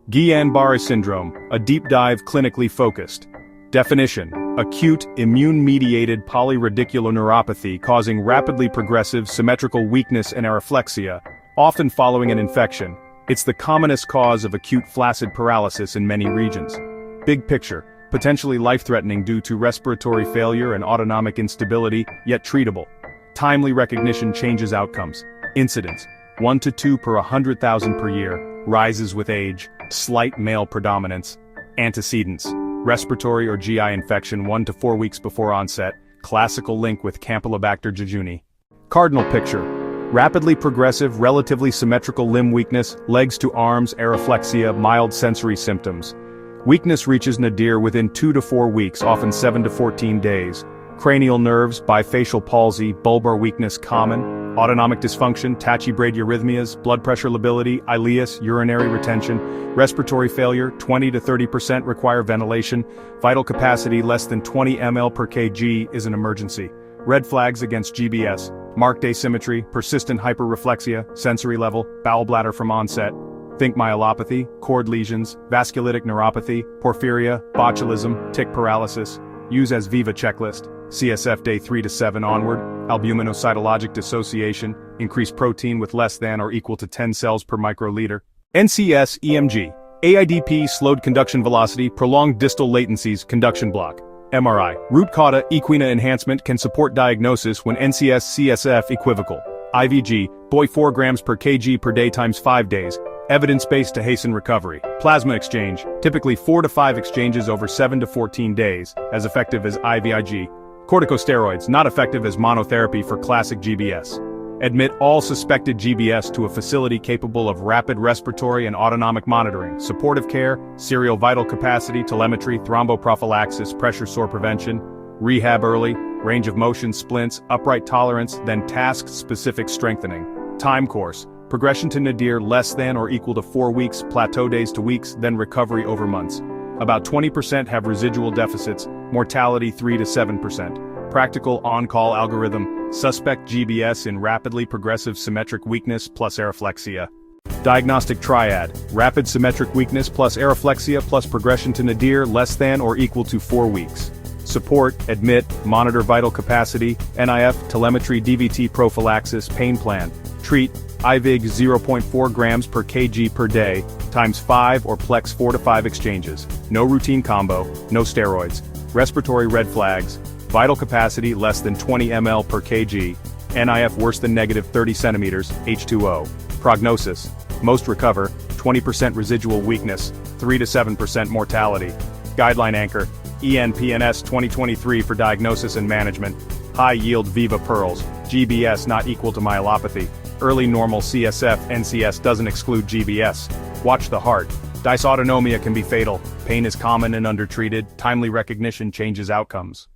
Guillain-Barré syndrome, a deep dive clinically focused. Definition: acute, immune-mediated polyradicular neuropathy causing rapidly progressive symmetrical weakness and areflexia, often following an infection. It's the commonest cause of acute flaccid paralysis in many regions. Big picture, potentially life-threatening due to respiratory failure and autonomic instability, yet treatable. Timely recognition changes outcomes. Incidence: 1 to 2 per 100,000 per year, rises with age, slight male predominance. Antecedents: respiratory or GI infection 1 to 4 weeks before onset, classical link with Campylobacter jejuni. Cardinal picture: rapidly progressive, relatively symmetrical limb weakness, legs to arms, areflexia, mild sensory symptoms. Weakness reaches nadir within 2 to 4 weeks, often 7 to 14 days. Cranial nerves, bifacial palsy, bulbar weakness common. Autonomic dysfunction, tachybradyarrhythmias, blood pressure lability, ileus, urinary retention. Respiratory failure, 20 to 30% require ventilation. Vital capacity less than 20 ml per kg is an emergency. Red flags against GBS: marked asymmetry, persistent hyperreflexia, sensory level, bowel bladder from onset. Think myelopathy, cord lesions, vasculitic neuropathy, porphyria, botulism, tic paralysis. Use as Viva checklist. CSF day 3 to 7 onward. Albuminocytologic dissociation, increased protein with less than or equal to 10 cells per microliter. NCS EMG. AIDP slowed conduction velocity, prolonged distal latencies, conduction block. MRI. Root cauda equina enhancement can support diagnosis when NCS CSF equivocal. IVG, boy 4 grams per kg per day times 5 days. Evidence-based to hasten recovery. Plasma exchange, typically 4 to 5 exchanges over 7 to 14 days, as effective as IVIG. Corticosteroids, not effective as monotherapy for classic GBS. Admit all suspected GBS to a facility capable of rapid respiratory and autonomic monitoring, supportive care, serial vital capacity, telemetry, thromboprophylaxis, pressure sore prevention. Rehab early, range of motion splints, upright tolerance, then task-specific strengthening. Time course: progression to nadir less than or equal to 4 weeks, plateau days to weeks, then recovery over months. About 20% have residual deficits, mortality 3 to 7%. Practical on-call algorithm: suspect GBS in rapidly progressive symmetric weakness plus areflexia. Diagnostic triad: rapid symmetric weakness plus areflexia plus progression to nadir less than or equal to 4 weeks. Support: admit, monitor vital capacity, NIF, telemetry, DVT prophylaxis, pain plan. Treat: IVIG 0.4 grams per kg per day, times 5 or plex 4 to 5 exchanges. No routine combo, no steroids. Respiratory red flags: vital capacity less than 20 ml per kg, NIF worse than negative 30 centimeters, H2O. Prognosis: most recover, 20% residual weakness, 3 to 7% mortality. Guideline anchor: ENPNS 2023 for diagnosis and management. High-yield Viva pearls, GBS not equal to myelopathy. Early normal CSF NCS doesn't exclude GBS. Watch the heart. Dysautonomia can be fatal. Pain is common and undertreated. Timely recognition changes outcomes.